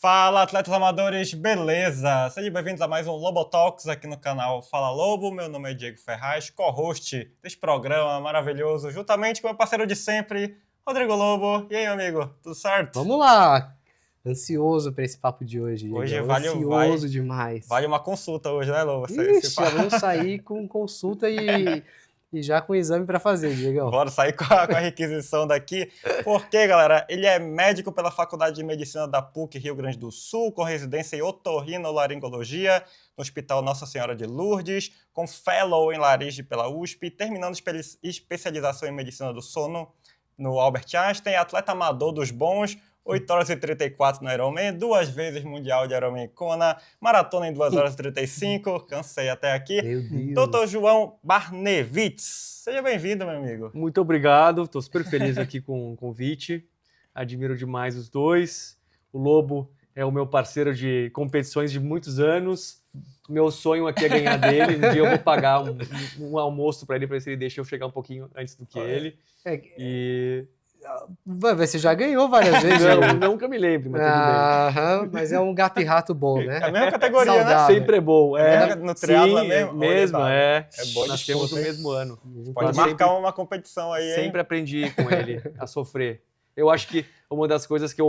Fala, atletas amadores, beleza? Sejam bem-vindos a mais um Lobotalks aqui no canal Fala Lobo. Meu nome é Diego Ferraz, co-host desse programa maravilhoso, juntamente com meu parceiro de sempre, Rodrigo Lobo. E aí, meu amigo, tudo certo? Vamos lá! Ansioso para esse papo de hoje, Diego. Hoje Ansioso demais. Vale uma consulta hoje, né, Lobo? Ixi, já vamos sair com consulta e já com exame para fazer, Diego. Bora sair com a requisição daqui, porque, galera, ele é médico pela Faculdade de Medicina da PUC Rio Grande do Sul, com residência em otorrinolaringologia no Hospital Nossa Senhora de Lourdes, com fellow em laringe pela USP, terminando especialização em medicina do sono no Albert Einstein, atleta amador dos bons, 8 horas e 34 no Ironman, 2 vezes mundial de Ironman Kona, maratona em 2 horas e 35, cansei até aqui. Meu Deus. Dr. João Barnevitz, seja bem-vindo, meu amigo. Muito obrigado, estou super feliz aqui com o convite, admiro demais os dois. O Lobo é o meu parceiro de competições de muitos anos, meu sonho aqui é ganhar dele, um dia eu vou pagar um almoço para ele, para ver se ele deixa eu chegar um pouquinho antes do que ele. Você já ganhou várias vezes. Não, nunca me lembro, mas tudo bem. Mas é um gato e rato bom, né? É a mesma categoria, Saudável. né? Sempre é bom. No triatlo sim, mesmo? mesmo, É bom Nós disputa, temos o hein? mesmo ano. Pode marcar uma competição aí, hein? Sempre aprendi com ele a sofrer. Eu acho que uma das coisas que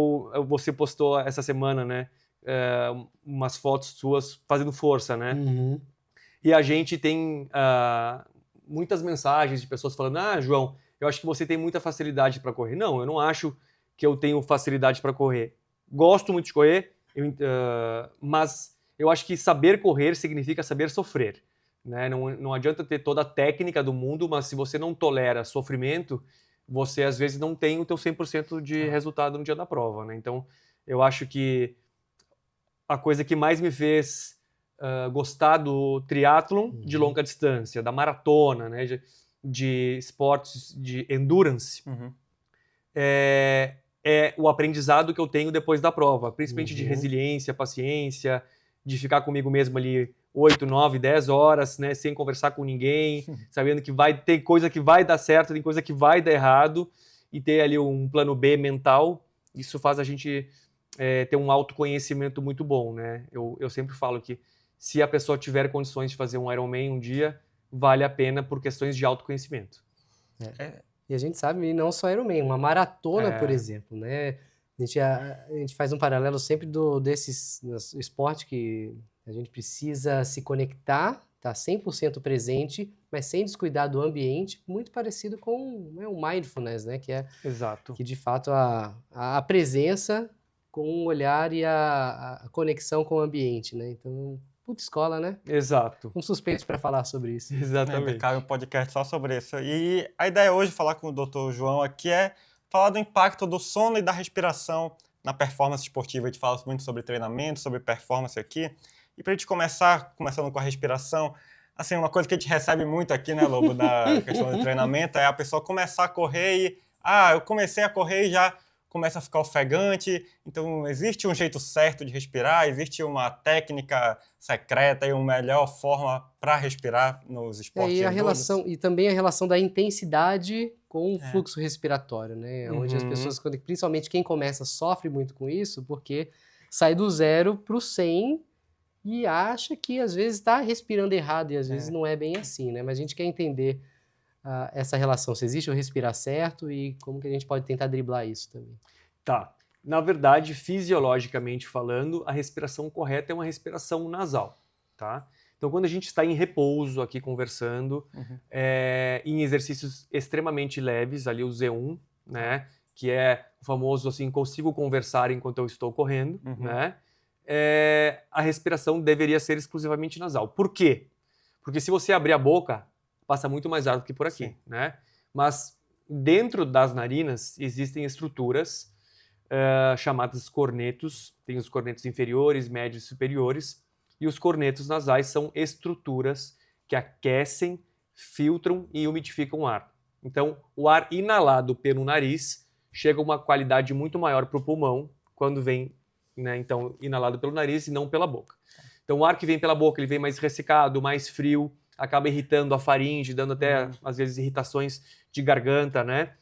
você postou essa semana, né? Umas fotos suas fazendo força, né? Uhum. E a gente tem muitas mensagens de pessoas falando: João, eu acho que você tem muita facilidade para correr. Não, eu não acho que eu tenho facilidade para correr. Gosto muito de correr, mas eu acho que saber correr significa saber sofrer. Né? Não adianta ter toda a técnica do mundo, mas se você não tolera sofrimento, você às vezes não tem o teu 100% de resultado no dia da prova. Né? Então, eu acho que a coisa que mais me fez gostar do triatlon de longa distância, da maratona, né? De esportes de endurance, é o aprendizado que eu tenho depois da prova, principalmente de resiliência, paciência, de ficar comigo mesmo ali 8, 9, 10 horas, né, sem conversar com ninguém, sabendo que vai ter coisa que vai dar certo, tem coisa que vai dar errado, e ter ali um plano B mental. Isso faz a gente ter um autoconhecimento muito bom, né? Eu sempre falo que se a pessoa tiver condições de fazer um Ironman um dia, vale a pena por questões de autoconhecimento. E a gente sabe, não só Ironman, uma maratona, por exemplo, né? A gente faz um paralelo sempre desses esporte que a gente precisa se conectar, tá 100% presente, mas sem descuidar do ambiente, muito parecido com o mindfulness, né? Exato. Que de fato a presença com o olhar e a conexão com o ambiente, né? Então, puta escola, né? Exato. Um suspeito para falar sobre isso. Exatamente. Cabe um podcast só sobre isso. E a ideia hoje, falar com o Dr. João aqui, é falar do impacto do sono e da respiração na performance esportiva. A gente fala muito sobre treinamento, sobre performance aqui. E para a gente começando com a respiração, assim, uma coisa que a gente recebe muito aqui, né, Lobo, da questão do treinamento, é a pessoa começar a correr e, eu comecei a correr e já começa a ficar ofegante. Então, existe um jeito certo de respirar? Existe uma técnica secreta e uma melhor forma para respirar nos esportes de endurance? E também a relação da intensidade com o fluxo respiratório, né? Onde as pessoas, principalmente quem começa, sofre muito com isso, porque sai do 0 para o 100 e acha que às vezes está respirando errado, e às vezes não é bem assim, né? Mas a gente quer entender essa relação, se existe o respirar certo e como que a gente pode tentar driblar isso também. Tá. Na verdade, fisiologicamente falando, a respiração correta é uma respiração nasal, tá? Então, quando a gente está em repouso aqui conversando, em exercícios extremamente leves, ali o Z1, né? Que é o famoso, assim, consigo conversar enquanto eu estou correndo, né? A respiração deveria ser exclusivamente nasal. Por quê? Porque se você abrir a boca, passa muito mais ar do que por aqui, né? Mas dentro das narinas existem estruturas chamadas cornetos. Tem os cornetos inferiores, médios e superiores. E os cornetos nasais são estruturas que aquecem, filtram e umidificam o ar. Então, o ar inalado pelo nariz chega a uma qualidade muito maior para o pulmão quando vem, né, então, inalado pelo nariz e não pela boca. Então, o ar que vem pela boca, ele vem mais ressecado, mais frio, acaba irritando a faringe, dando até, às vezes, irritações de garganta, né?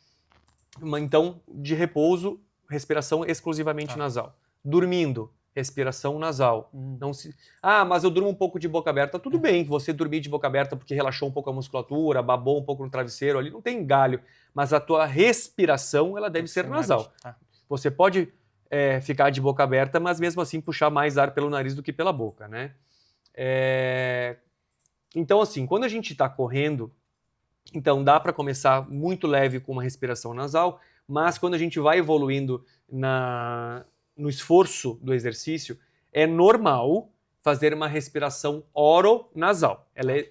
Então, de repouso, respiração exclusivamente nasal. Dormindo, respiração nasal. Não se... Ah, mas eu durmo um pouco de boca aberta. Tudo bem, você dormir de boca aberta porque relaxou um pouco a musculatura, babou um pouco no travesseiro, ali não tem galho. Mas a tua respiração, ela deve ser nasal. Você pode ficar de boca aberta, mas mesmo assim puxar mais ar pelo nariz do que pela boca, né? Então, assim, quando a gente está correndo, então dá para começar muito leve com uma respiração nasal, mas quando a gente vai evoluindo no esforço do exercício, é normal fazer uma respiração oronasal. Ela é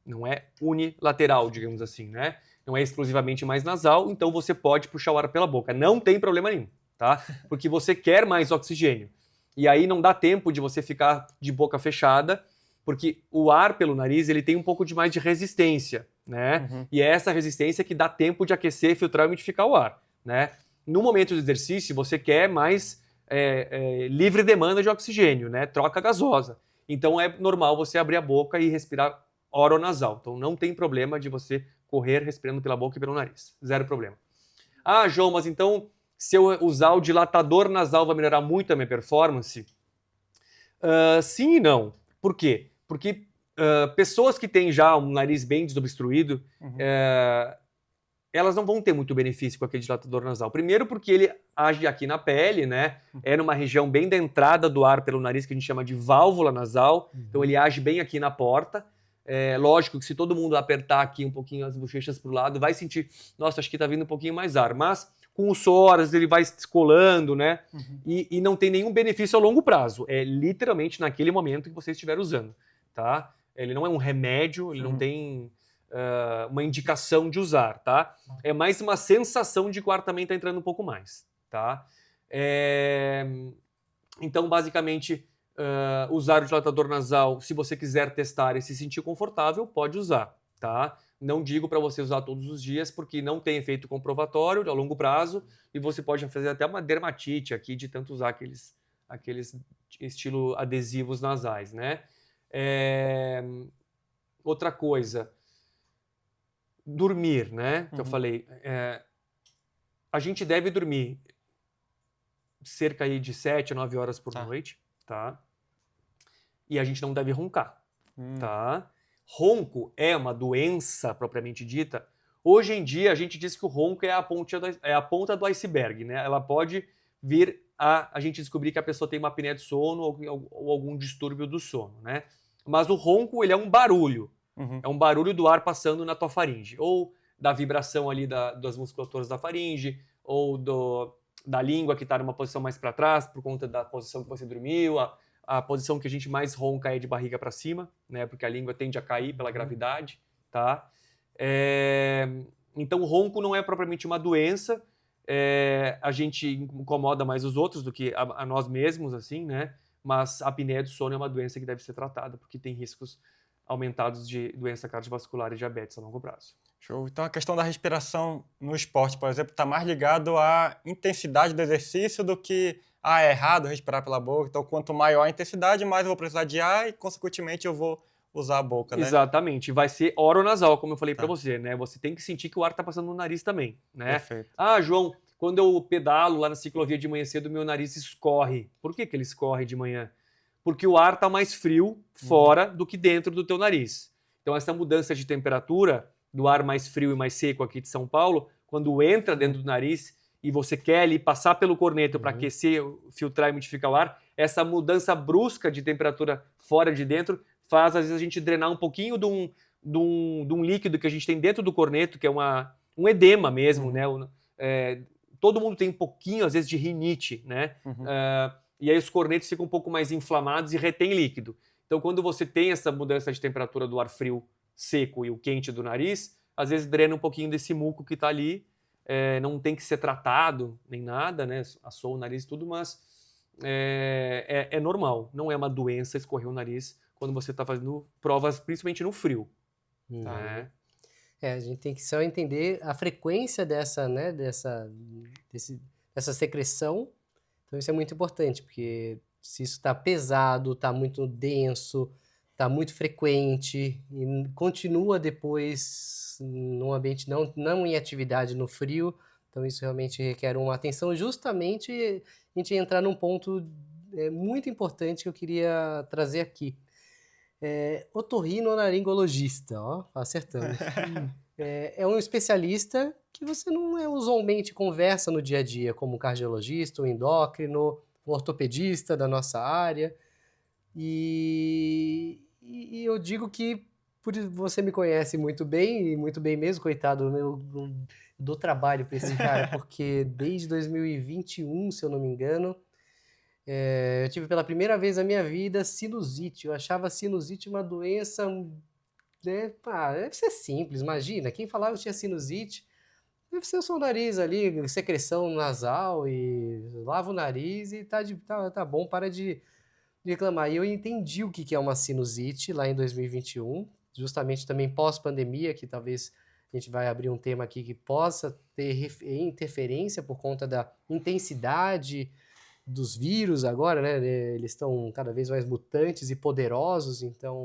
não é unilateral, digamos assim, né? Não é exclusivamente mais nasal, então você pode puxar o ar pela boca. Não tem problema nenhum, tá? Porque você quer mais oxigênio. E aí não dá tempo de você ficar de boca fechada, porque o ar pelo nariz ele tem um pouco de mais de resistência, né? E é essa resistência que dá tempo de aquecer, filtrar e umidificar o ar, né? No momento do exercício, você quer mais livre demanda de oxigênio, né? Troca gasosa. Então é normal você abrir a boca e respirar oronasal. Então não tem problema de você correr respirando pela boca e pelo nariz. Zero problema. Ah, João, mas então se eu usar o dilatador nasal vai melhorar muito a minha performance? Sim e não. Por quê? Porque pessoas que têm já um nariz bem desobstruído, elas não vão ter muito benefício com aquele dilatador nasal. Primeiro porque ele age aqui na pele, né? É numa região bem da entrada do ar pelo nariz, que a gente chama de válvula nasal. Então ele age bem aqui na porta. Lógico que se todo mundo apertar aqui um pouquinho as bochechas para o lado, vai sentir, nossa, acho que está vindo um pouquinho mais ar. Mas com o suor, ele vai descolando, né? E não tem nenhum benefício a longo prazo. É literalmente naquele momento que você estiver usando, tá? Ele não é um remédio, ele não tem uma indicação de usar, tá? É mais uma sensação de que o ar também está entrando um pouco mais, tá? Então, basicamente, usar o dilatador nasal, se você quiser testar e se sentir confortável, pode usar, tá? Não digo para você usar todos os dias, porque não tem efeito comprovatório a longo prazo e você pode fazer até uma dermatite aqui de tanto usar aqueles estilo adesivos nasais, né? Outra coisa, dormir, né? Que eu falei, a gente deve dormir cerca aí de 7 a 9 horas por noite, tá? E a gente não deve roncar, tá? Ronco é uma doença propriamente dita. Hoje em dia, a gente diz que o ronco é a ponta do iceberg, né? Ela pode vir a gente descobrir que a pessoa tem uma apneia de sono ou algum distúrbio do sono, né? Mas o ronco, ele é um barulho. É um barulho do ar passando na tua faringe. Ou da vibração ali das musculaturas da faringe, ou da língua que está numa posição mais para trás, por conta da posição que você dormiu. A posição que a gente mais ronca é de barriga para cima, né? Porque a língua tende a cair pela gravidade, tá? Então, o ronco não é propriamente uma doença. A gente incomoda mais os outros do que a nós mesmos, assim, né? Mas a apneia do sono é uma doença que deve ser tratada, porque tem riscos aumentados de doença cardiovascular e diabetes a longo prazo. Show. Então, a questão da respiração no esporte, por exemplo, está mais ligado à intensidade do exercício do que é errado respirar pela boca. Então, quanto maior a intensidade, mais eu vou precisar de ar e, consequentemente, eu vou usar a boca, né? Exatamente. Vai ser oronasal, como eu falei para você, né? Você tem que sentir que o ar está passando no nariz também, né? Perfeito. Ah, João, quando eu pedalo lá na ciclovia de manhã cedo, meu nariz escorre. Por que ele escorre de manhã? Porque o ar está mais frio fora do que dentro do teu nariz. Então, essa mudança de temperatura do ar mais frio e mais seco aqui de São Paulo, quando entra dentro do nariz e você quer ali passar pelo corneto para aquecer, filtrar e umidificar o ar, essa mudança brusca de temperatura fora de dentro faz, às vezes, a gente drenar um pouquinho de um líquido que a gente tem dentro do corneto, que é um edema mesmo, né? Todo mundo tem um pouquinho, às vezes, de rinite, né? E aí os cornetos ficam um pouco mais inflamados e retém líquido. Então, quando você tem essa mudança de temperatura do ar frio seco e o quente do nariz, às vezes drena um pouquinho desse muco que está ali. Não tem que ser tratado, nem nada, né? Assou o nariz e tudo, mas é normal. Não é uma doença escorrer o nariz quando você está fazendo provas, principalmente no frio. Né? A gente tem que só entender a frequência dessa secreção. Então isso é muito importante, porque se isso está pesado, está muito denso, está muito frequente e continua depois num ambiente não em atividade no frio, então isso realmente requer uma atenção, justamente a gente entrar num ponto muito importante que eu queria trazer aqui. Otorrinolaringologista, ó, acertamos. É um especialista que você não usualmente conversa no dia a dia, como um cardiologista, um endócrino, um ortopedista da nossa área. E eu digo que você me conhece muito bem, e muito bem mesmo, coitado, eu dou trabalho para esse cara, porque desde 2021, se eu não me engano, eu tive pela primeira vez na minha vida sinusite. Eu achava sinusite uma doença, né? Deve ser simples, imagina. Quem falava que tinha sinusite, deve ser o seu nariz ali, secreção nasal, e lava o nariz e tá bom, para de reclamar. E eu entendi o que é uma sinusite lá em 2021, justamente também pós-pandemia, que talvez a gente vai abrir um tema aqui que possa ter interferência por conta da intensidade dos vírus agora, né? Eles estão cada vez mais mutantes e poderosos, então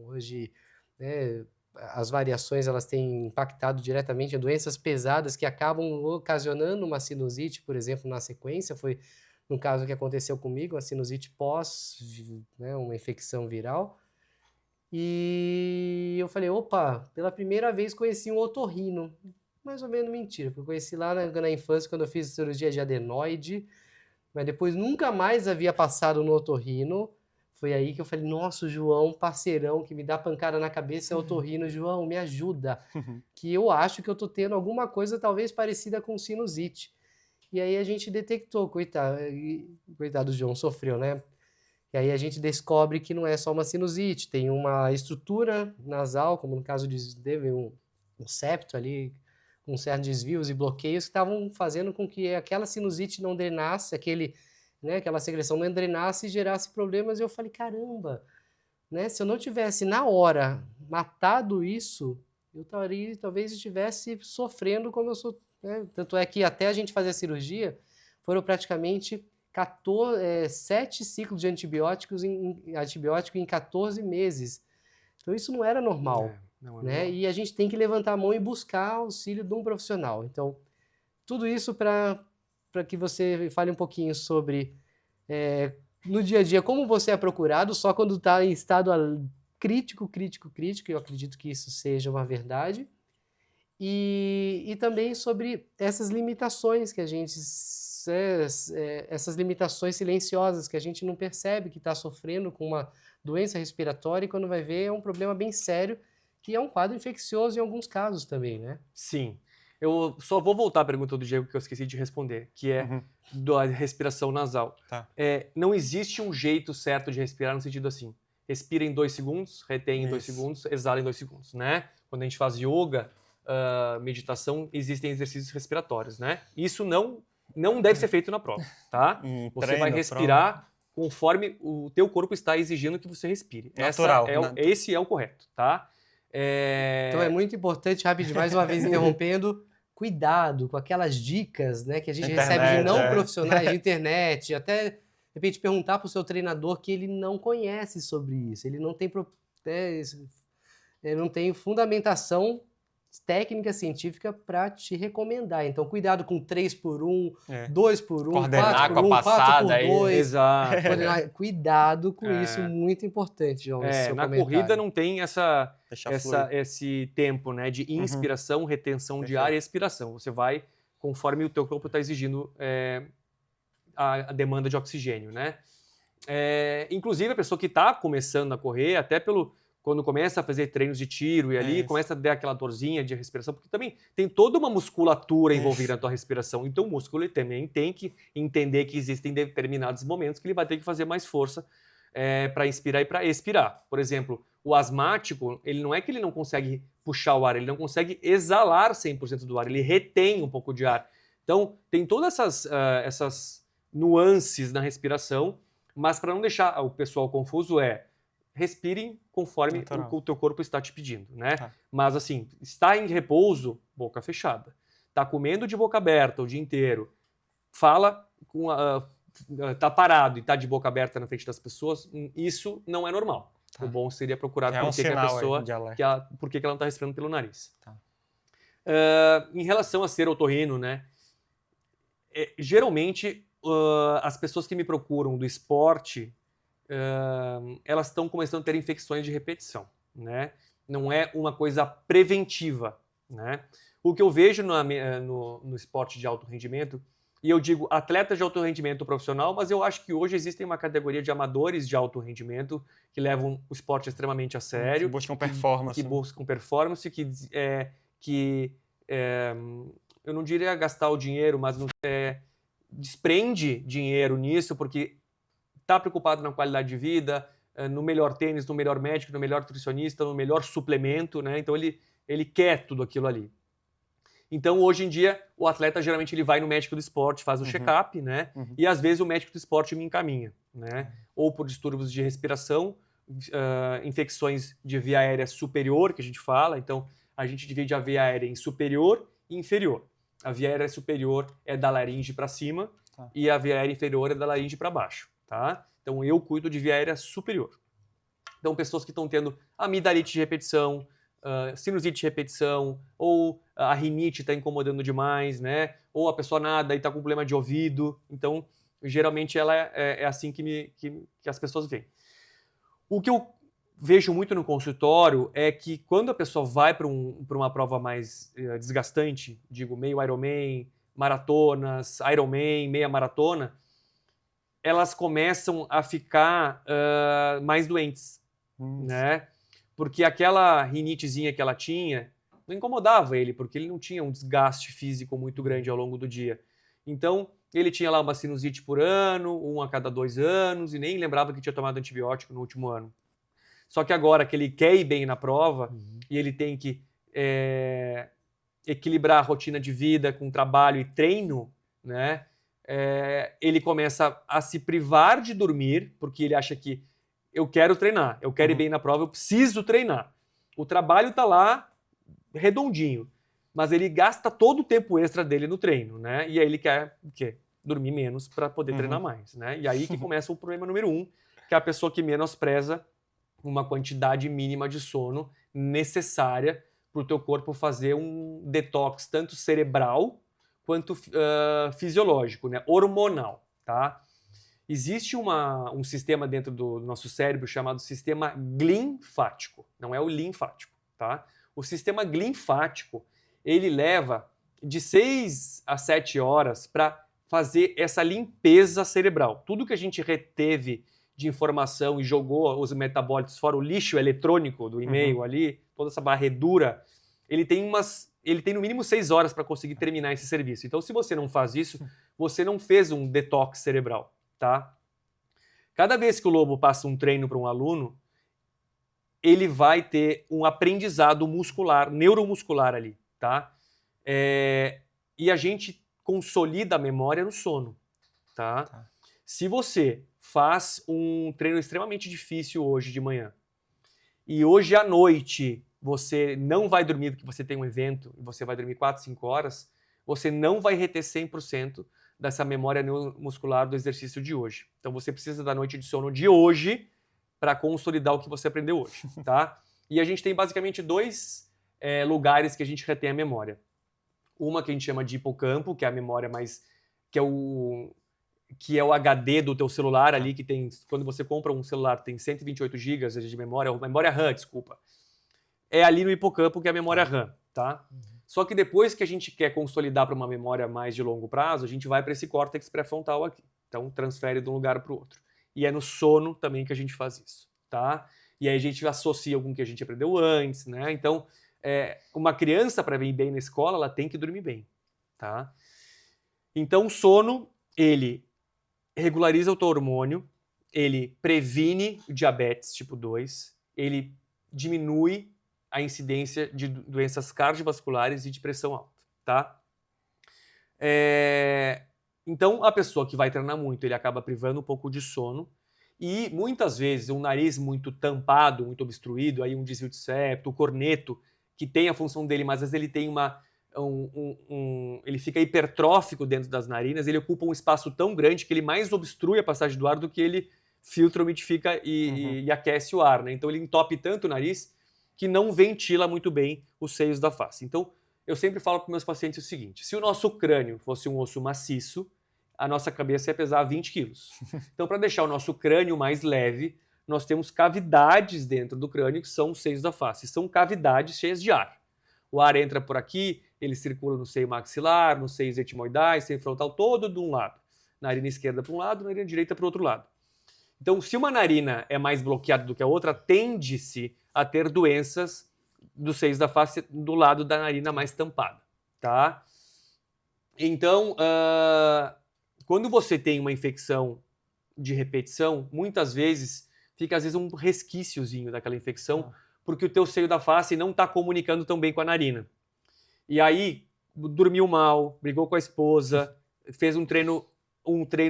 hoje, né, as variações elas têm impactado diretamente em doenças pesadas que acabam ocasionando uma sinusite, por exemplo, na sequência. Foi no caso que aconteceu comigo, a sinusite pós, né, uma infecção viral. E eu falei, opa, pela primeira vez conheci um otorrino. Mais ou menos mentira, porque eu conheci lá na infância, quando eu fiz cirurgia de adenoide, mas depois nunca mais havia passado no otorrino. Foi aí que eu falei, nossa, o João, parceirão, que me dá pancada na cabeça, é otorrino. João, me ajuda, que eu acho que eu tô tendo alguma coisa talvez parecida com sinusite. E aí a gente detectou, coitado do João, sofreu, né? E aí a gente descobre que não é só uma sinusite, tem uma estrutura nasal, como no caso teve um septo ali, com certos desvios e bloqueios que estavam fazendo com que aquela sinusite não drenasse, aquela secreção não drenasse e gerasse problemas. E eu falei, caramba, né? Se eu não tivesse na hora matado isso, eu talvez estivesse sofrendo como eu sou. Tanto é que até a gente fazer a cirurgia, foram praticamente 7 ciclos de antibiótico em 14 meses. Então isso não era normal. Não é né? normal. E a gente tem que levantar a mão e buscar auxílio de um profissional. Então, tudo isso para que você fale um pouquinho sobre, no dia a dia, como você é procurado, só quando está em estado crítico, e eu acredito que isso seja uma verdade. E também sobre essas limitações que a gente, essas limitações silenciosas que a gente não percebe que está sofrendo com uma doença respiratória e quando vai ver é um problema bem sério, que é um quadro infeccioso em alguns casos também, né? Sim. Eu só vou voltar à pergunta do Diego que eu esqueci de responder, que é da respiração nasal. Tá. Não existe um jeito certo de respirar no sentido assim, respira em 2 segundos, retém em 2 segundos, exala em 2 segundos, né? Quando a gente faz yoga, meditação, existem exercícios respiratórios, né? Isso não deve ser feito na prova, tá? Você vai respirar conforme o teu corpo está exigindo que você respire. Natural. Esse é o correto, tá? Então é muito importante, rapidinho, mais uma vez interrompendo, cuidado com aquelas dicas, né, que a gente recebe de não profissionais de internet, até de repente perguntar para o seu treinador que ele não conhece sobre isso, ele não tem fundamentação técnica científica para te recomendar. Então, cuidado com 3x1, 2x1, coordenar 4x1, com a passada 4x2. Exato. Cuidado com isso, muito importante, João. Na corrida não tem esse tempo, né, de inspiração, retenção de ar e expiração. Você vai conforme o teu corpo está exigindo a demanda de oxigênio, né? Inclusive, a pessoa que está começando a correr, até quando começa a fazer treinos de tiro e ali começa a dar aquela dorzinha de respiração, porque também tem toda uma musculatura envolvida na tua respiração. Então o músculo ele também tem que entender que existem determinados momentos que ele vai ter que fazer mais força para inspirar e para expirar. Por exemplo, o asmático, ele não é que ele não consegue puxar o ar, ele não consegue exalar 100% do ar, ele retém um pouco de ar. Então tem todas essas nuances na respiração, mas para não deixar o pessoal confuso respirem conforme o teu corpo está te pedindo, né? Mas assim, está em repouso, boca fechada. Tá comendo de boca aberta o dia inteiro, fala tá parado e tá de boca aberta na frente das pessoas, isso não é normal. O bom seria procurar por que a pessoa, por que ela não está respirando pelo nariz. Em relação a ser otorrino, né? Geralmente as pessoas que me procuram do esporte, elas estão começando a ter infecções de repetição, né? Não é uma coisa preventiva, né? O que eu vejo no esporte de alto rendimento, e eu digo atletas de alto rendimento profissional, mas eu acho que hoje existe uma categoria de amadores de alto rendimento que levam o esporte extremamente a sério. Que buscam performance. Que buscam performance, eu não diria gastar o dinheiro, mas desprende dinheiro nisso, porque está preocupado na qualidade de vida, no melhor tênis, no melhor médico, no melhor nutricionista, no melhor suplemento, né? Então ele quer tudo aquilo ali. Então, hoje em dia, o atleta geralmente ele vai no médico do esporte, faz o check-up, né? E às vezes o médico do esporte me encaminha, né? Ou por distúrbios de respiração, infecções de via aérea superior, que a gente fala. Então, a gente divide a via aérea em superior e inferior. A via aérea superior é da laringe para cima e a via aérea inferior é da laringe para baixo, tá? Então, eu cuido de via aérea superior. Então, pessoas que estão tendo amidalite de repetição, sinusite de repetição, ou a rinite está incomodando demais, né? Ou a pessoa nada e está com problema de ouvido. Então, geralmente, ela é assim que as pessoas veem. O que eu vejo muito no consultório é que quando a pessoa vai para uma prova mais desgastante, digo, meio Ironman, maratonas, Ironman, meia maratona, elas começam a ficar mais doentes, né? Porque aquela rinitezinha que ela tinha não incomodava ele, porque ele não tinha um desgaste físico muito grande ao longo do dia. Então, ele tinha lá uma sinusite por ano, 1 a cada 2 anos, e nem lembrava que tinha tomado antibiótico no último ano. Só que agora que ele quer ir bem na prova, e ele tem que equilibrar a rotina de vida com trabalho e treino, né? Ele começa a se privar de dormir, porque ele acha que eu quero treinar, eu quero ir bem na prova, eu preciso treinar. O trabalho está lá redondinho, mas ele gasta todo o tempo extra dele no treino, né? E aí ele quer o quê? Dormir menos para poder treinar mais, né? E aí que começa o problema número 1, que é a pessoa que menospreza uma quantidade mínima de sono necessária para o teu corpo fazer um detox tanto cerebral quanto fisiológico, né? Hormonal, tá? Existe um sistema dentro do nosso cérebro chamado sistema linfático, não é o linfático, tá? O sistema linfático, ele leva de 6 a 7 horas para fazer essa limpeza cerebral. Tudo que a gente reteve de informação e jogou os metabólitos fora, o lixo eletrônico do e-mail ali, toda essa varredura, ele tem no mínimo 6 horas para conseguir terminar esse serviço. Então, se você não faz isso, você não fez um detox cerebral, tá? Cada vez que o Lobo passa um treino para um aluno, ele vai ter um aprendizado muscular, neuromuscular ali, tá? E a gente consolida a memória no sono, tá? Se você faz um treino extremamente difícil hoje de manhã e hoje à noite você não vai dormir porque você tem um evento e você vai dormir 4, 5 horas, você não vai reter 100% dessa memória neuromuscular do exercício de hoje. Então você precisa da noite de sono de hoje para consolidar o que você aprendeu hoje, tá? E a gente tem basicamente 2 lugares que a gente retém a memória. Uma que a gente chama de hipocampo, que é a memória mais... que é o HD do teu celular ali, que tem... Quando você compra um celular, tem 128 GB de memória, memória RAM, desculpa. É ali no hipocampo que é a memória RAM, tá? Só que depois que a gente quer consolidar para uma memória mais de longo prazo, a gente vai para esse córtex pré-frontal aqui. Então, transfere de um lugar para o outro. E é no sono também que a gente faz isso, tá? E aí a gente associa com o que a gente aprendeu antes, né? Então, uma criança, para ir bem na escola, ela tem que dormir bem, tá? Então, o sono, ele regulariza o teu hormônio, ele previne o diabetes tipo 2, ele diminui a incidência de doenças cardiovasculares e de pressão alta, tá? Então, a pessoa que vai treinar muito, ele acaba privando um pouco de sono e, muitas vezes, um nariz muito tampado, muito obstruído, aí um desvio de septo, o corneto, que tem a função dele, mas às vezes ele tem ele fica hipertrófico dentro das narinas, ele ocupa um espaço tão grande que ele mais obstrui a passagem do ar do que ele filtra, umidifica e aquece o ar, né? Então ele entope tanto o nariz que não ventila muito bem os seios da face. Então, eu sempre falo para meus pacientes o seguinte: se o nosso crânio fosse um osso maciço, a nossa cabeça ia pesar 20 quilos. Então, para deixar o nosso crânio mais leve, nós temos cavidades dentro do crânio, que são os seios da face. São cavidades cheias de ar. O ar entra por aqui, ele circula no seio maxilar, nos seios etimoidais, seio frontal, todo de um lado. Narina esquerda para um lado, narina direita para o outro lado. Então, se uma narina é mais bloqueada do que a outra, tende-se a ter doenças dos seios da face do lado da narina mais tampada, tá? Então, quando você tem uma infecção de repetição, muitas vezes fica às vezes um resquíciozinho daquela infecção, porque o teu seio da face não está comunicando tão bem com a narina. E aí, dormiu mal, brigou com a esposa, fez um treino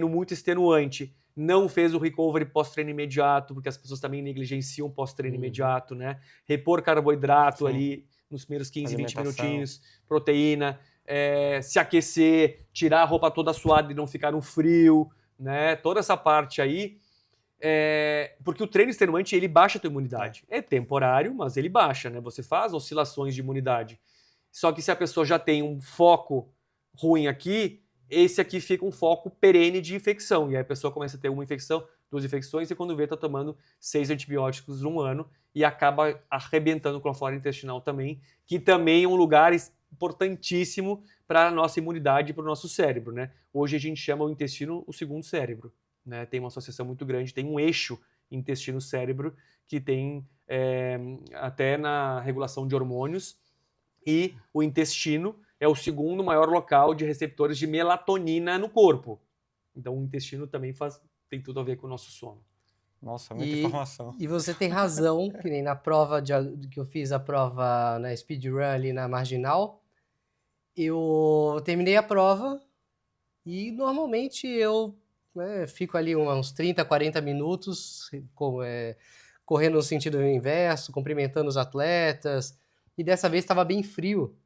muito extenuante, não fez o recovery pós-treino imediato, porque as pessoas também negligenciam pós-treino imediato, né? Repor carboidrato ali nos primeiros 15, 20 minutinhos, proteína, se aquecer, tirar a roupa toda suada e não ficar no frio, né? Toda essa parte aí, porque o treino extenuante, ele baixa a tua imunidade. É temporário, mas ele baixa, né? Você faz oscilações de imunidade. Só que se a pessoa já tem um foco ruim aqui, esse aqui fica um foco perene de infecção. E aí a pessoa começa a ter uma infecção, 2 infecções, e quando vê, tá tomando 6 antibióticos num ano e acaba arrebentando com a flora intestinal também, que também é um lugar importantíssimo para a nossa imunidade e para o nosso cérebro, né? Hoje a gente chama o intestino o segundo cérebro, né? Tem uma associação muito grande, tem um eixo intestino-cérebro que tem até na regulação de hormônios, e o intestino é o segundo maior local de receptores de melatonina no corpo. Então o intestino também tem tudo a ver com o nosso sono. Nossa, muita informação. E você tem razão, que nem na prova que eu fiz a prova na speedrun ali na Marginal, eu terminei a prova e normalmente eu fico ali uns 30, 40 minutos correndo no sentido inverso, cumprimentando os atletas, e dessa vez estava bem frio.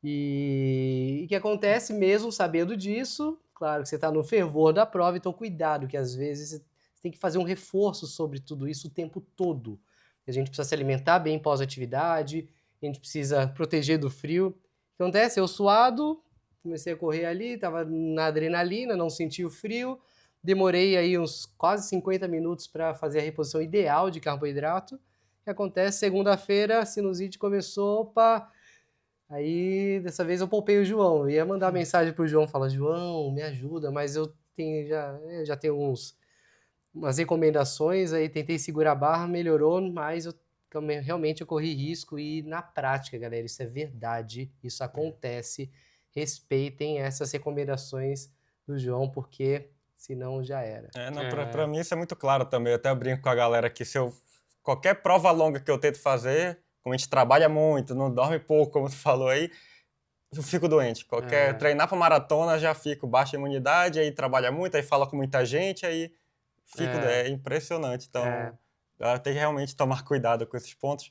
E o que acontece mesmo sabendo disso, claro que você está no fervor da prova, então cuidado, que às vezes você tem que fazer um reforço sobre tudo isso o tempo todo. A gente precisa se alimentar bem pós-atividade, a gente precisa proteger do frio. O que acontece? Eu suado, comecei a correr ali, estava na adrenalina, não senti o frio, demorei aí uns quase 50 minutos para fazer a reposição ideal de carboidrato. O que acontece? Segunda-feira, a sinusite começou, opa. Aí, dessa vez, eu poupei o João. Eu ia mandar mensagem pro João, falar, João, me ajuda, mas eu já tenho umas recomendações, aí tentei segurar a barra, melhorou, mas realmente eu corri risco. E na prática, galera, isso é verdade, isso acontece. Respeitem essas recomendações do João, porque senão já era. Pra mim isso é muito claro também. Eu até brinco com a galera que qualquer prova longa que eu tento fazer, como a gente trabalha muito, não dorme pouco, como tu falou aí, eu fico doente. Treinar para maratona, já fico baixa imunidade, aí trabalha muito, aí fala com muita gente, aí fico... É impressionante. Então, ela tem que realmente tomar cuidado com esses pontos.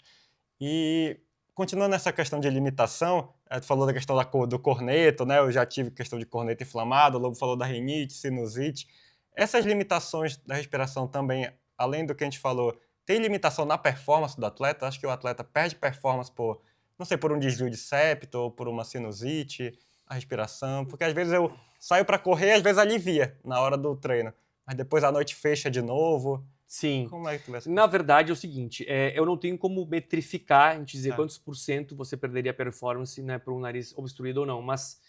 E, continuando nessa questão de limitação, tu falou da questão do corneto, né? Eu já tive questão de corneto inflamado, o Lobo falou da rinite, sinusite. Essas limitações da respiração também, além do que a gente falou, tem limitação na performance do atleta? Acho que o atleta perde performance por um desvio de septo ou por uma sinusite, a respiração. Porque às vezes eu saio para correr, às vezes alivia na hora do treino. Mas depois a noite fecha de novo. Sim. Como é que tu vai... Na verdade é o seguinte, eu não tenho como metrificar, a gente dizer quantos por cento você perderia a performance, né, por um nariz obstruído ou não. Mas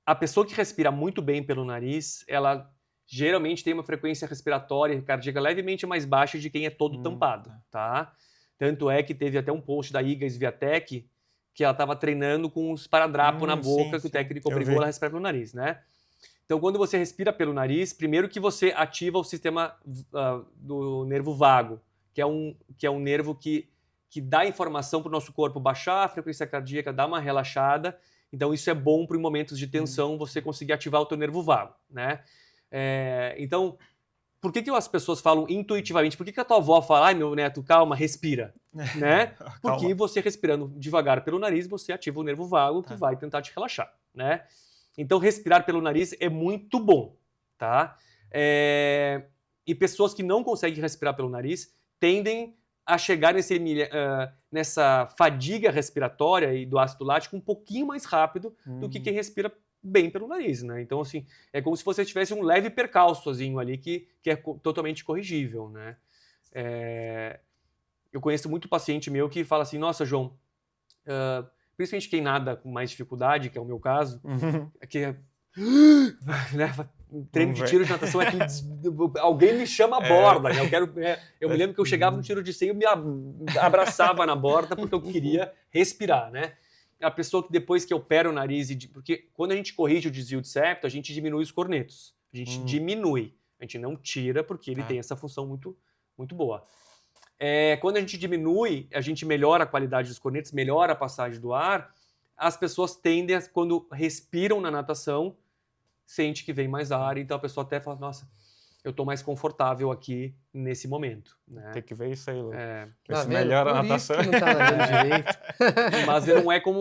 a pessoa que respira muito bem pelo nariz, ela geralmente tem uma frequência respiratória cardíaca levemente mais baixa de quem é todo tampado, tá? Tanto é que teve até um post da Iga Swiatek que ela estava treinando com um esparadrapo na boca, que o técnico obrigou ela a respirar pelo nariz, né? Então, quando você respira pelo nariz, primeiro que você ativa o sistema do nervo vago, que é um nervo que dá informação para o nosso corpo baixar a frequência cardíaca, dar uma relaxada. Então, isso é bom para em momentos de tensão você conseguir ativar o teu nervo vago, né? Então, por que as pessoas falam intuitivamente? Por que a tua avó fala, ai meu neto, calma, respira? Né? Porque você respirando devagar pelo nariz, você ativa o nervo vago que vai tentar te relaxar, né? Então, respirar pelo nariz é muito bom, tá? E pessoas que não conseguem respirar pelo nariz tendem a chegar nessa fadiga respiratória e do ácido lático um pouquinho mais rápido do que quem respira bem pelo nariz, né? Então, assim, é como se você tivesse um leve percalçozinho ali que é totalmente corrigível, né? Eu conheço muito paciente meu que fala assim, nossa, João, principalmente quem nada com mais dificuldade, que é o meu caso, que né, treino de tiro de natação é que alguém me chama a borda, né? Eu me lembro que eu chegava no tiro de 100 e eu me abraçava na borda porque eu queria respirar, né? A pessoa que depois que opera o nariz, porque quando a gente corrige o desvio de septo, a gente diminui os cornetos. A gente diminui, a gente não tira porque ele tem essa função muito, muito boa. Quando a gente diminui, a gente melhora a qualidade dos cornetos, melhora a passagem do ar, as pessoas tendem, quando respiram na natação, sente que vem mais ar, então a pessoa até fala, nossa, eu tô mais confortável aqui nesse momento. Né? Tem que ver isso aí, Lu. Tá Isso melhora a Por natação. isso que não tá nadando direito. Mas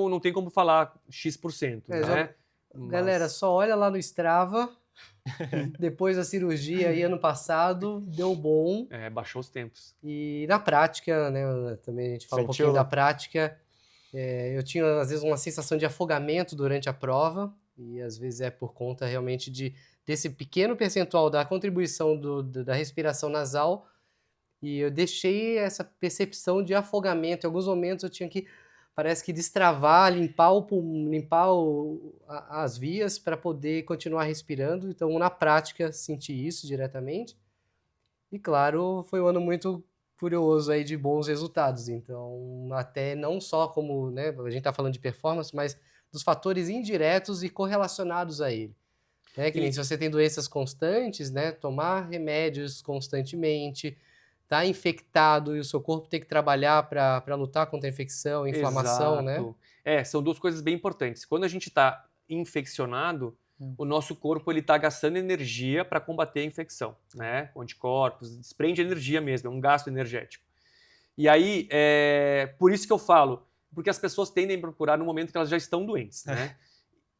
não tem como falar X%. Né? Galera, só olha lá no Strava, depois da cirurgia aí ano passado, deu bom. Baixou os tempos. E na prática, né, também a gente fala um pouquinho da prática, eu tinha às vezes uma sensação de afogamento durante a prova, e às vezes é por conta realmente desse pequeno percentual da contribuição da respiração nasal, e eu deixei essa percepção de afogamento. Em alguns momentos eu tinha que, parece que destravar, limpar as vias para poder continuar respirando. Então, na prática, senti isso diretamente. E, claro, foi um ano muito curioso aí de bons resultados. Então, até não só como, né, a gente está falando de performance, mas dos fatores indiretos e correlacionados a ele. Que nem se você tem doenças constantes, né, tomar remédios constantemente, tá infectado e o seu corpo tem que trabalhar para lutar contra a infecção, a inflamação, Exato. né? São duas coisas bem importantes. Quando a gente está infeccionado, o nosso corpo ele está gastando energia para combater a infecção, né? Anticorpos, desprende energia mesmo, é um gasto energético. E aí, por isso que eu falo, porque as pessoas tendem a procurar no momento que elas já estão doentes, né?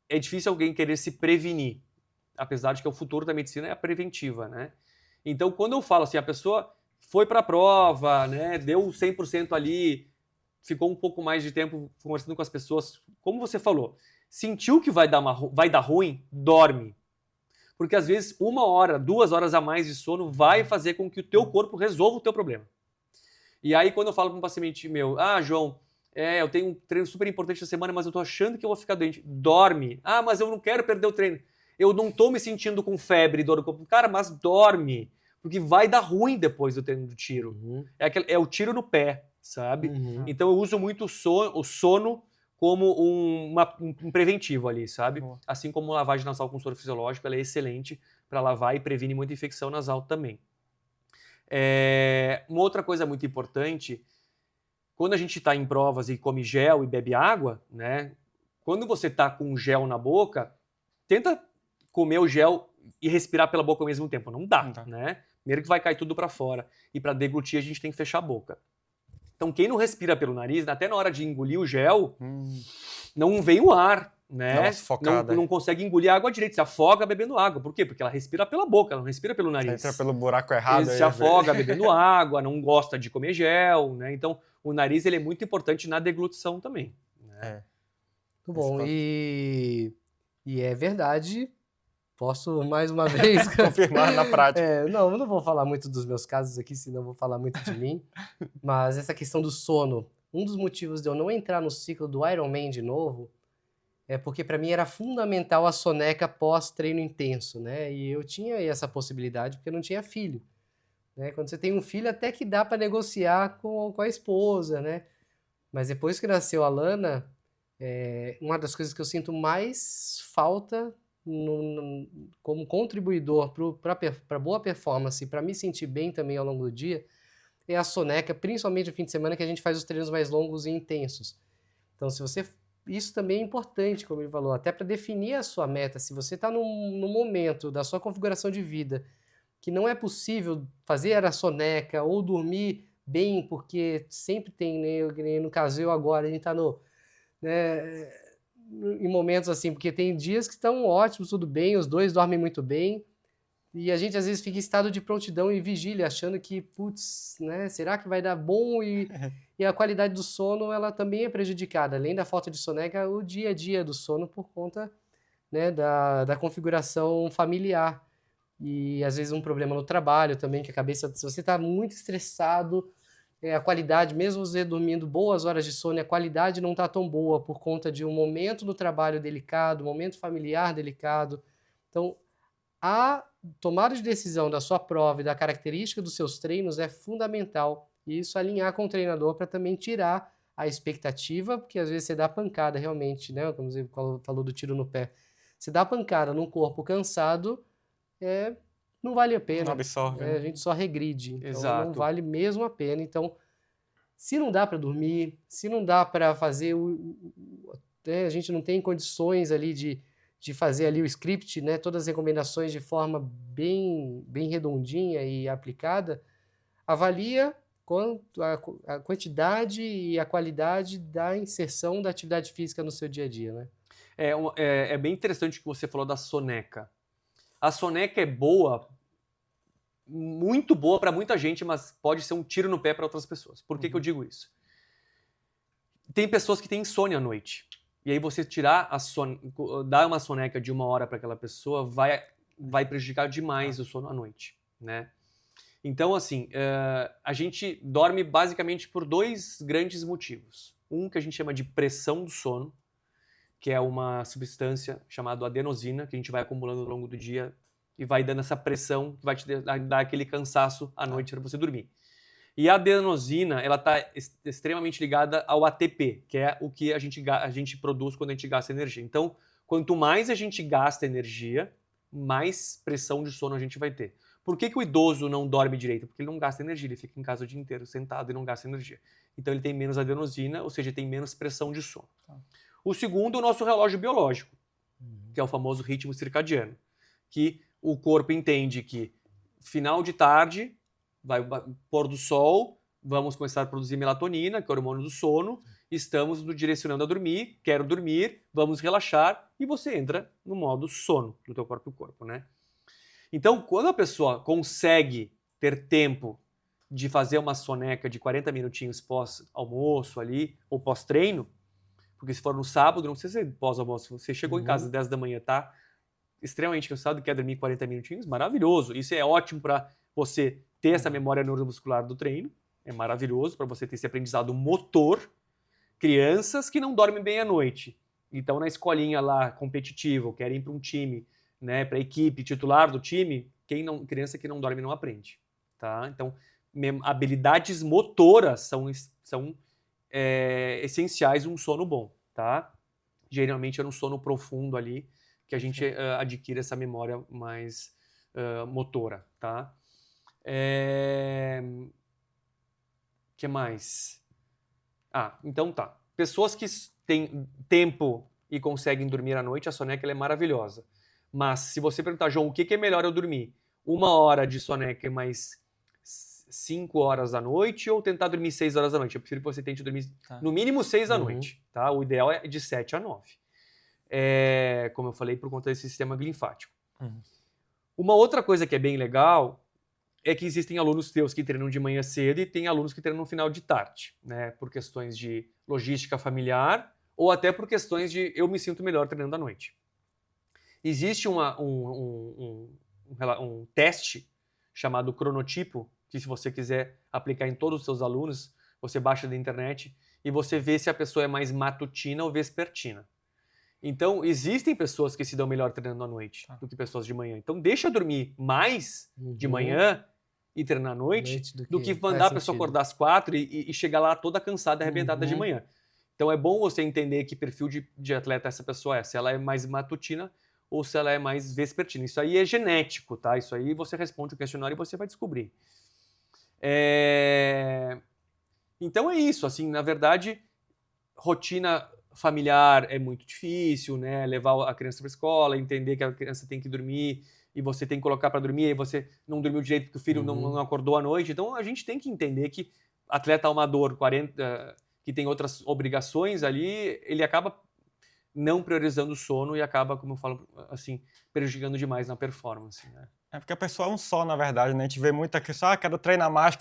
É difícil alguém querer se prevenir, apesar de que o futuro da medicina é a preventiva, né? Então, quando eu falo assim, a pessoa foi para a prova, né? Deu 100% ali, ficou um pouco mais de tempo conversando com as pessoas, como você falou, sentiu que vai dar ruim, dorme. Porque às vezes 1 hora, 2 horas a mais de sono vai fazer com que o teu corpo resolva o teu problema. E aí quando eu falo para um paciente meu, João, eu tenho um treino super importante na semana, mas eu tô achando que eu vou ficar doente. Dorme. Mas eu não quero perder o treino. Eu não tô me sentindo com febre, dor no corpo. Cara, mas dorme. Porque vai dar ruim depois do treino do tiro. É o tiro no pé, sabe? Então eu uso muito o sono como um preventivo ali, sabe? Assim como a lavagem nasal com soro fisiológico, ela é excelente para lavar e previne muita infecção nasal também. Uma outra coisa muito importante, quando a gente está em provas e come gel e bebe água, né? Quando você está com gel na boca, tenta comer o gel e respirar pela boca ao mesmo tempo. Não dá, né? Primeiro que vai cair tudo para fora. E para deglutir a gente tem que fechar a boca. Então quem não respira pelo nariz, até na hora de engolir o gel, não vem o ar, né? Não consegue engolir a água direito, se afoga bebendo água. Por quê? Porque ela respira pela boca, ela não respira pelo nariz. Entra pelo buraco errado. Ele se afoga bebendo água, não gosta de comer gel, né? Então o nariz ele é muito importante na deglutição também. Né? Muito bom. E é verdade. Posso, mais uma vez, confirmar na prática. Eu não vou falar muito dos meus casos aqui, senão eu vou falar muito de mim. Mas essa questão do sono, um dos motivos de eu não entrar no ciclo do Ironman de novo é porque para mim era fundamental a soneca pós-treino intenso, né? E eu tinha essa possibilidade porque eu não tinha filho. Né? Quando você tem um filho, até que dá para negociar com a esposa, né? Mas depois que nasceu a Lana, uma das coisas que eu sinto mais falta como contribuidor para boa performance e para me sentir bem também ao longo do dia, é a soneca, principalmente no fim de semana, que a gente faz os treinos mais longos e intensos. Então, isso também é importante, como ele falou, até para definir a sua meta. Se você está num momento da sua configuração de vida que não é possível fazer a soneca ou dormir bem, porque sempre tem, né, no caso eu agora, a gente está em momentos assim, porque tem dias que estão ótimos, tudo bem, os dois dormem muito bem, e a gente às vezes fica em estado de prontidão e vigília, achando que, putz, né, será que vai dar bom? E a qualidade do sono, ela também é prejudicada, além da falta de soneca, o dia a dia do sono por conta né, da configuração familiar. E às vezes um problema no trabalho também, que a cabeça, se você está muito estressado, a qualidade, mesmo você dormindo boas horas de sono, a qualidade não está tão boa por conta de um momento no trabalho delicado, um momento familiar delicado. Então, a tomada de decisão da sua prova e da característica dos seus treinos é fundamental. E isso alinhar com o treinador para também tirar a expectativa, porque às vezes você dá pancada realmente, né? Como você falou do tiro no pé. Você dá pancada num corpo cansado, não vale a pena. Não absorve. A gente só regride. Então Exato. não vale mesmo a pena. Então, se não dá para dormir, se não dá para fazer a gente não tem condições ali de fazer ali o script, né, todas as recomendações de forma bem redondinha e aplicada, avalia a quantidade e a qualidade da inserção da atividade física no seu dia a dia, né? É bem interessante que você falou da soneca. A soneca é boa, muito boa para muita gente, mas pode ser um tiro no pé para outras pessoas. Por que eu digo isso? Tem pessoas que têm insônia à noite. E aí você dar uma soneca de 1 hora para aquela pessoa vai prejudicar demais o sono à noite, né? Então, assim, a gente dorme basicamente por 2 grandes motivos. Um que a gente chama de pressão do sono, que é uma substância chamada adenosina, que a gente vai acumulando ao longo do dia e vai dando essa pressão, que vai te dar aquele cansaço à noite para você dormir. E a adenosina, ela está extremamente ligada ao ATP, que é o que a gente produz quando a gente gasta energia. Então, quanto mais a gente gasta energia, mais pressão de sono a gente vai ter. Por que o idoso não dorme direito? Porque ele não gasta energia, ele fica em casa o dia inteiro sentado e não gasta energia. Então ele tem menos adenosina, ou seja, tem menos pressão de sono. O segundo, o nosso relógio biológico, que é o famoso ritmo circadiano, que o corpo entende que final de tarde, vai pôr do sol, vamos começar a produzir melatonina, que é o hormônio do sono, estamos nos direcionando a dormir, quero dormir, vamos relaxar, e você entra no modo sono do teu próprio corpo, né? Então, quando a pessoa consegue ter tempo de fazer uma soneca de 40 minutinhos pós-almoço ali, ou pós-treino, porque se for no sábado, não precisa ser pós-almoço, você chegou em casa às 10 da manhã, tá extremamente cansado e quer dormir 40 minutinhos, maravilhoso. Isso é ótimo para você ter essa memória neuromuscular do treino, é maravilhoso para você ter esse aprendizado motor. Crianças que não dormem bem à noite, então na escolinha lá, competitivo, querem ir para um time, né, para a equipe titular do time, criança que não dorme não aprende, tá? Então, habilidades motoras são essenciais um sono bom, tá? Geralmente é um sono profundo ali que a gente adquire essa memória mais motora, tá? Que mais? Então tá. Pessoas que têm tempo e conseguem dormir à noite, a soneca ela é maravilhosa. Mas se você perguntar, João, o que é melhor eu dormir? 1 hora de soneca e mais 5 horas da noite ou tentar dormir 6 horas da noite? Eu prefiro que você tente dormir no mínimo 6 da noite, tá? O ideal é de 7 a 9. Como eu falei, por conta desse sistema linfático. Uma outra coisa que é bem legal é que existem alunos teus que treinam de manhã cedo e tem alunos que treinam no final de tarde, né? Por questões de logística familiar ou até por questões de eu me sinto melhor treinando à noite. Existe um teste chamado cronotipo, que se você quiser aplicar em todos os seus alunos, você baixa da internet e você vê se a pessoa é mais matutina ou vespertina. Então, existem pessoas que se dão melhor treinando à noite do que pessoas de manhã. Então, deixa dormir mais de manhã e treinar à noite do que mandar a pessoa acordar às 4 e chegar lá toda cansada e arrebentada de manhã. Então, é bom você entender que perfil de atleta essa pessoa é. Se ela é mais matutina ou se ela é mais vespertina. Isso aí é genético, tá? Isso aí você responde o questionário e você vai descobrir. Então, é isso. Assim, na verdade, rotina familiar é muito difícil, né? Levar a criança para a escola, entender que a criança tem que dormir e você tem que colocar para dormir e você não dormiu direito porque o filho não acordou à noite. Então, a gente tem que entender que atleta amador, que tem outras obrigações ali, ele acaba não priorizando o sono e acaba, como eu falo, assim, prejudicando demais na performance, né? É porque a pessoa é um só, na verdade, né? A gente vê muita questão, quero treinar mais,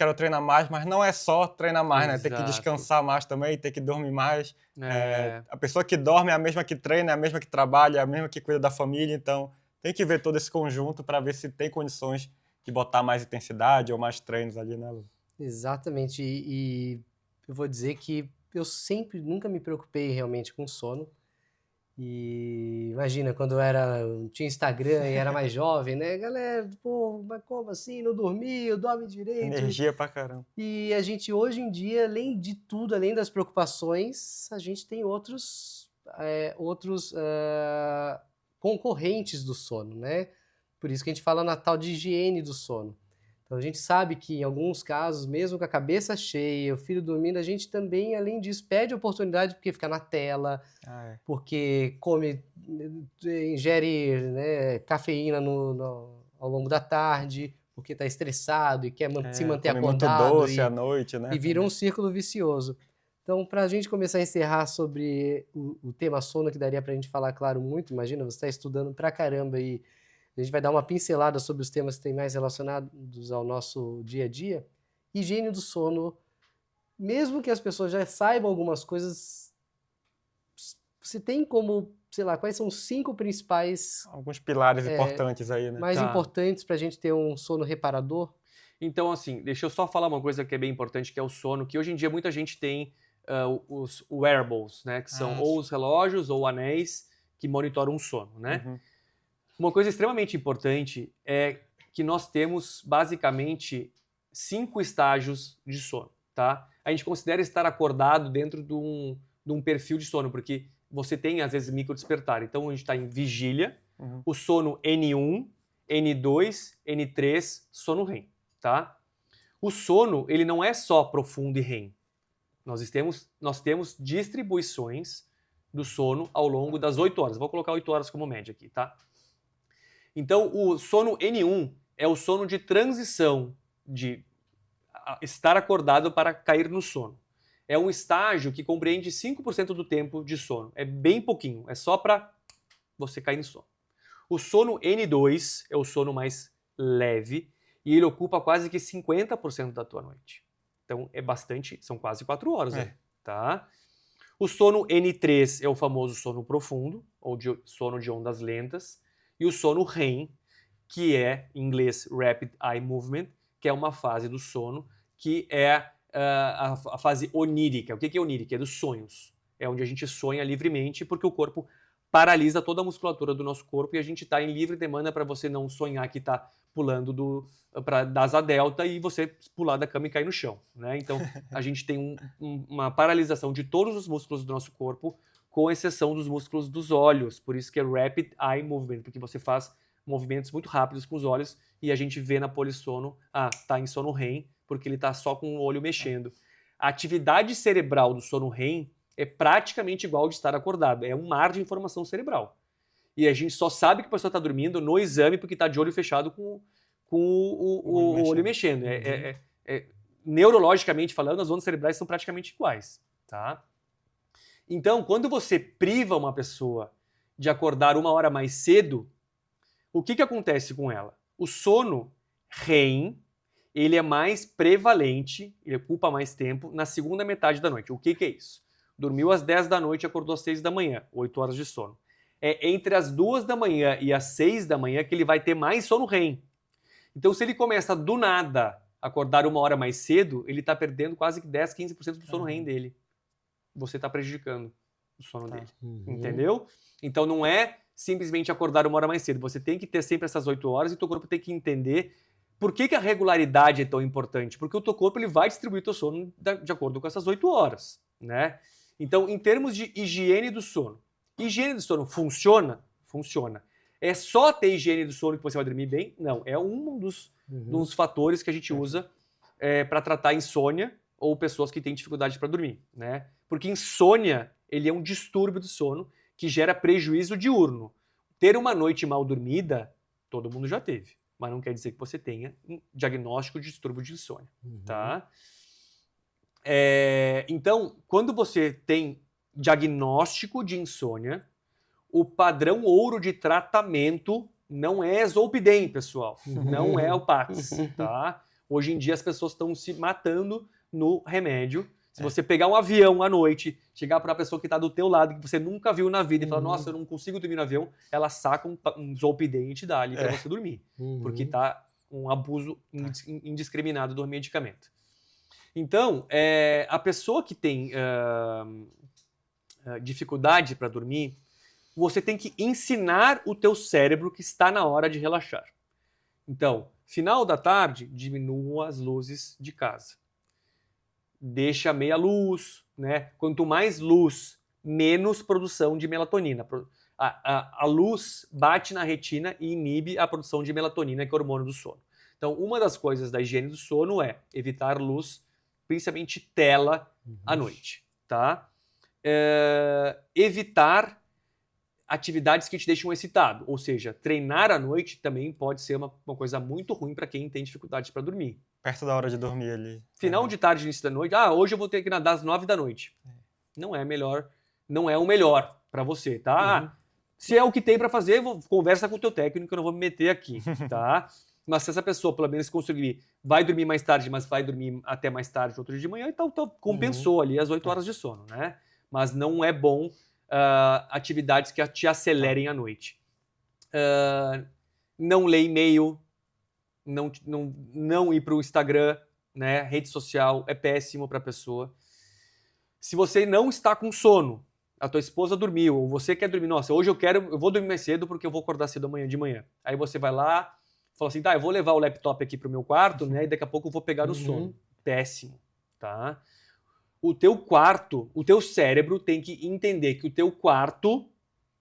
mas não é só treinar mais, né? Tem que Exato. descansar mais também, tem que dormir mais. É, A pessoa que dorme é a mesma que treina, é a mesma que trabalha, é a mesma que cuida da família, então tem que ver todo esse conjunto para ver se tem condições de botar mais intensidade ou mais treinos ali, né, Lu? Exatamente. E eu vou dizer que eu nunca me preocupei realmente com sono. E imagina, quando tinha Instagram e era mais jovem, né? Galera, pô, mas como assim? Não dormiu, dorme direito. Energia pra caramba. E a gente hoje em dia, além de tudo, além das preocupações, a gente tem outros concorrentes do sono, né? Por isso que a gente fala na tal de higiene do sono. Então a gente sabe que em alguns casos, mesmo com a cabeça cheia, o filho dormindo, a gente também, além disso, perde oportunidade porque fica na tela, porque ingere, né, cafeína ao longo da tarde, porque está estressado e quer se manter come muito acordado doce à noite, né? e vira um círculo vicioso. Então, para a gente começar a encerrar sobre o tema sono, que daria para a gente falar, claro, muito, imagina, você está estudando pra caramba e a gente vai dar uma pincelada sobre os temas que têm mais relacionados ao nosso dia a dia. Higiene do sono, mesmo que as pessoas já saibam algumas coisas, você tem como, sei lá, quais são os 5 principais... Alguns pilares importantes aí, né? mais importantes para a gente ter um sono reparador? Então, assim, deixa eu só falar uma coisa que é bem importante, que é o sono, que hoje em dia muita gente tem os wearables, né? Que são ou os relógios ou anéis que monitoram o sono, né? Uhum. Uma coisa extremamente importante é que nós temos basicamente 5 estágios de sono, tá? A gente considera estar acordado dentro de um perfil de sono, porque você tem, às vezes, micro despertar. Então, a gente está em vigília, o sono N1, N2, N3, sono REM, tá? O sono, ele não é só profundo e REM. Nós temos distribuições do sono ao longo das 8 horas. Vou colocar 8 horas como média aqui, tá? Então, o sono N1 é o sono de transição de estar acordado para cair no sono. É um estágio que compreende 5% do tempo de sono. É bem pouquinho, é só para você cair no sono. O sono N2 é o sono mais leve e ele ocupa quase que 50% da tua noite. Então, é bastante, são quase 4 horas, né? Tá? O sono N3 é o famoso sono profundo, ou sono de ondas lentas. E o sono REM, que é, em inglês, Rapid Eye Movement, que é uma fase do sono que é a fase onírica. O que é onírica? É dos sonhos. É onde a gente sonha livremente, porque o corpo paralisa toda a musculatura do nosso corpo e a gente está em livre demanda para você não sonhar que está pulando da asa delta e você pular da cama e cair no chão, né? Então, a gente tem uma paralisação de todos os músculos do nosso corpo, com exceção dos músculos dos olhos. Por isso que é Rapid Eye Movement, porque você faz movimentos muito rápidos com os olhos e a gente vê na polissono, tá em sono REM, porque ele está só com o olho mexendo. A atividade cerebral do sono REM é praticamente igual ao de estar acordado. É um mar de informação cerebral. E a gente só sabe que a pessoa está dormindo no exame porque está de olho fechado com o olho mexendo. Neurologicamente falando, as ondas cerebrais são praticamente iguais, tá? Então, quando você priva uma pessoa de acordar 1 hora mais cedo, o que acontece com ela? O sono REM, ele é mais prevalente, ele ocupa mais tempo na segunda metade da noite. O que é isso? Dormiu às 10 da noite e acordou às 6 da manhã, 8 horas de sono. É entre as 2 da manhã e as 6 da manhã que ele vai ter mais sono REM. Então, se ele começa do nada a acordar 1 hora mais cedo, ele está perdendo quase 10, 15% do sono REM dele. Você está prejudicando o sono dele. Entendeu? Então, não é simplesmente acordar 1 hora mais cedo. Você tem que ter sempre essas 8 horas e o teu corpo tem que entender por que a regularidade é tão importante. Porque o teu corpo ele vai distribuir o teu sono de acordo com essas 8 horas, né? Então, em termos de higiene do sono funciona? Funciona. É só ter higiene do sono que você vai dormir bem? Não. É um dos fatores que a gente usa para tratar insônia ou pessoas que têm dificuldade para dormir, né? Porque insônia, ele é um distúrbio do sono que gera prejuízo diurno. Ter uma noite mal dormida, todo mundo já teve, mas não quer dizer que você tenha um diagnóstico de distúrbio de insônia, tá? Então, quando você tem diagnóstico de insônia, o padrão ouro de tratamento não é Zolpidem, pessoal. Não é o Pax, tá? Hoje em dia as pessoas estão se matando no remédio. Se você pegar um avião à noite, chegar para a pessoa que está do teu lado, que você nunca viu na vida, e falar, nossa, eu não consigo dormir no avião, ela saca um Zolpidem e te dá ali para você dormir. Porque tá um abuso indiscriminado do medicamento. Então, a pessoa que tem dificuldade para dormir, você tem que ensinar o teu cérebro que está na hora de relaxar. Então, final da tarde, diminua as luzes de casa. Deixa meia luz, né? Quanto mais luz, menos produção de melatonina. A luz bate na retina e inibe a produção de melatonina, que é o hormônio do sono. Então, uma das coisas da higiene do sono é evitar luz, principalmente tela, à noite, tá? Evitar atividades que te deixam excitado, ou seja, treinar à noite também pode ser uma coisa muito ruim para quem tem dificuldade para dormir. Perto da hora de dormir ali. Final de tarde, início da noite, hoje eu vou ter que nadar às 9 da noite. Não é o melhor para você, tá? Se é o que tem para fazer, conversa com o teu técnico, eu não vou me meter aqui, tá? Mas se essa pessoa, pelo menos, conseguir, vai dormir mais tarde, mas vai dormir até mais tarde, outro dia de manhã, então compensou ali as 8 horas de sono, né? Mas não é bom atividades que te acelerem à noite. Não ler e-mail, não ir para o Instagram, né? Rede social é péssimo para a pessoa. Se você não está com sono, a tua esposa dormiu, ou você quer dormir, nossa, hoje eu vou dormir mais cedo porque eu vou acordar cedo amanhã de manhã. Aí você vai lá, fala assim, tá, eu vou levar o laptop aqui pro meu quarto, né? E daqui a pouco eu vou pegar no sono. Péssimo, tá? O teu quarto, o teu cérebro tem que entender que o teu quarto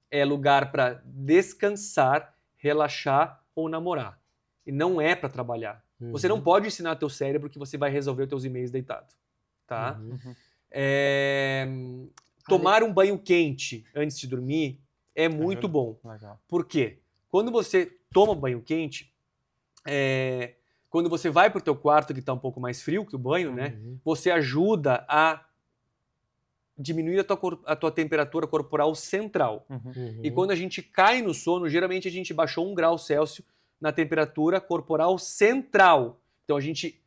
é lugar para descansar, relaxar ou namorar. E não é para trabalhar. Você não pode ensinar teu cérebro que você vai resolver os teus e-mails deitado, tá? Tomar um banho quente antes de dormir é muito bom. Legal. Por quê? Quando você toma banho quente, quando você vai pro teu quarto que está um pouco mais frio que o banho, né? Você ajuda a diminuir a tua temperatura corporal central. E quando a gente cai no sono, geralmente a gente baixou 1 grau Celsius na temperatura corporal central. Então a gente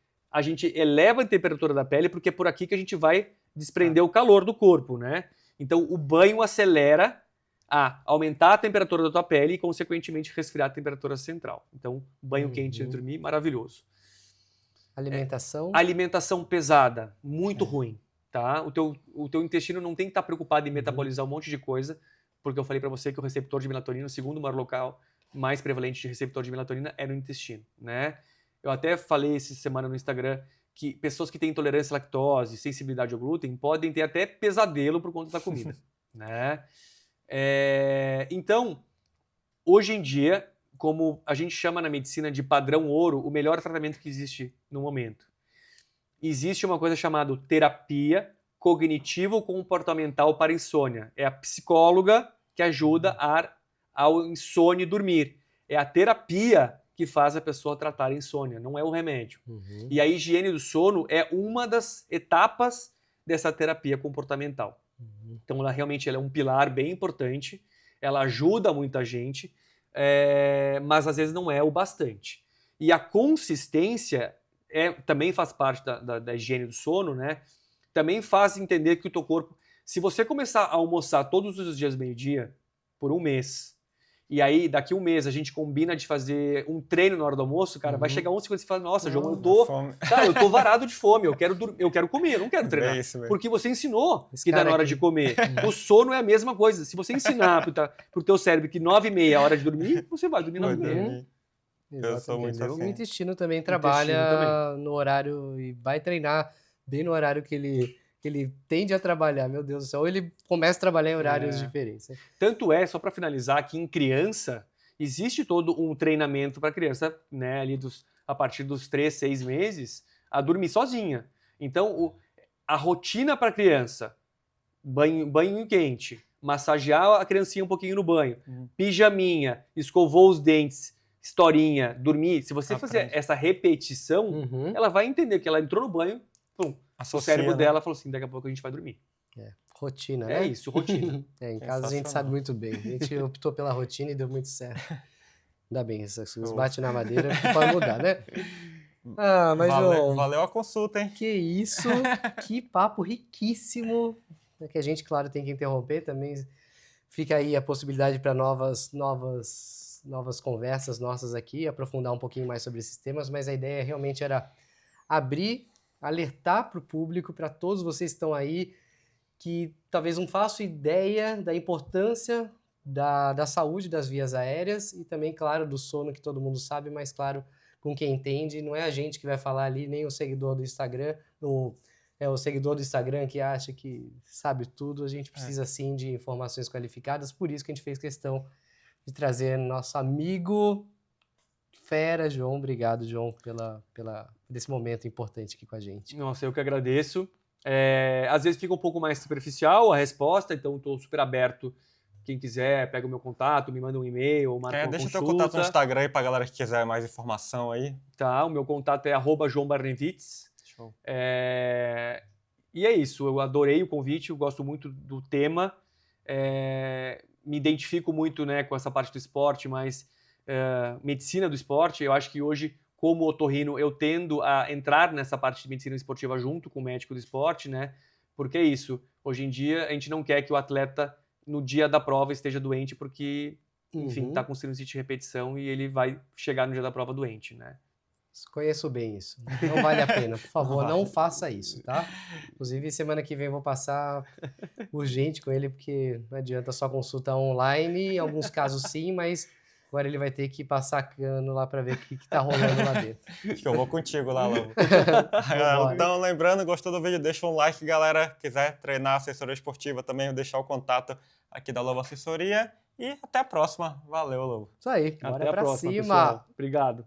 eleva a temperatura da pele porque é por aqui que a gente vai desprender o calor do corpo, né? Então o banho acelera a aumentar a temperatura da tua pele e, consequentemente, resfriar a temperatura central. Então, banho quente antes de dormir, maravilhoso. Alimentação? Alimentação pesada, muito ruim, tá? O teu intestino não tem que estar preocupado em metabolizar um monte de coisa, porque eu falei para você que o receptor de melatonina, o segundo maior local mais prevalente de receptor de melatonina é no intestino, né? Eu até falei essa semana no Instagram que pessoas que têm intolerância à lactose, sensibilidade ao glúten, podem ter até pesadelo por conta da comida, né? Então, hoje em dia, como a gente chama na medicina de padrão ouro, o melhor tratamento que existe no momento. Existe uma coisa chamada terapia cognitivo-comportamental para insônia. É a psicóloga que ajuda ao insônia dormir. É a terapia que faz a pessoa tratar a insônia, não é o remédio. E a higiene do sono é uma das etapas dessa terapia comportamental. Então, ela realmente é um pilar bem importante, ela ajuda muita gente, mas às vezes não é o bastante. E a consistência também faz parte da higiene do sono, né? Também faz entender que o teu corpo... Se você começar a almoçar todos os dias meio-dia, por 1 mês, e aí daqui 1 mês a gente combina de fazer um treino na hora do almoço, cara, vai chegar 11h e você fala, nossa, João, eu tô varado de fome, eu quero comer, eu não quero treinar. Porque você ensinou que dá na hora de comer. O sono é a mesma coisa. Se você ensinar pro teu cérebro que 9h30 é a hora de dormir, você vai dormir 9h30. Eu sou muito assim. O intestino também trabalha no horário e vai treinar bem no horário que ele tende a trabalhar, meu Deus do céu. Ou ele começa a trabalhar em horários diferentes. Tanto só para finalizar, que em criança, existe todo um treinamento para criança, né, ali a partir dos 3, 6 meses, a dormir sozinha. Então, a rotina para criança, banho quente, massagear a criancinha um pouquinho no banho, pijaminha, escovou os dentes, historinha, dormir. Se você fazer essa repetição, ela vai entender que ela entrou no banho, pum, o cérebro dela falou assim, daqui a pouco a gente vai dormir. Rotina, né? É isso, rotina. Em casa a gente sabe muito bem. A gente optou pela rotina e deu muito certo. Ainda bem, se bate na madeira, não pode mudar, né? Ah, mas valeu a consulta, hein? Que isso, que papo riquíssimo. É que a gente, claro, tem que interromper também. Fica aí a possibilidade para novas conversas nossas aqui, aprofundar um pouquinho mais sobre esses temas, mas a ideia realmente era abrir, alertar para o público, para todos vocês que estão aí, que talvez não façam ideia da importância da saúde das vias aéreas e também, claro, do sono que todo mundo sabe, mas, claro, com quem entende, não é a gente que vai falar ali, nem o seguidor do Instagram, o seguidor do Instagram que acha que sabe tudo, a gente precisa sim de informações qualificadas, por isso que a gente fez questão de trazer nosso amigo fera, João. Obrigado, João, por esse momento importante aqui com a gente. Nossa, eu que agradeço. Às vezes fica um pouco mais superficial a resposta, então estou super aberto. Quem quiser, pega o meu contato, me manda um e-mail, marca uma Deixa consulta. teu contato no Instagram aí pra galera que quiser mais informação aí. Tá, o meu contato é @joãobarnevitz. Show. E é isso, eu adorei o convite, eu gosto muito do tema. Me identifico muito, né, com essa parte do esporte, mas medicina do esporte. Eu acho que hoje, como otorrino, eu tendo a entrar nessa parte de medicina esportiva junto com o médico do esporte, né? Porque é isso, hoje em dia a gente não quer que o atleta no dia da prova esteja doente porque, enfim, está com sinusite de repetição e ele vai chegar no dia da prova doente, né? Conheço bem isso. Não vale a pena. Por favor, não faça isso, tá? Inclusive, semana que vem eu vou passar urgente com ele, porque não adianta só consulta online, em alguns casos sim, mas agora ele vai ter que passar cano lá para ver o que tá rolando lá dentro. Acho que eu vou contigo lá, Lobo. Então, lembrando, gostou do vídeo, deixa um like, galera. Quiser treinar assessoria esportiva também, vou deixar o contato aqui da Lobo Assessoria. E até a próxima. Valeu, Lobo. Isso aí, bora até a pra próxima, cima. pessoal. Obrigado.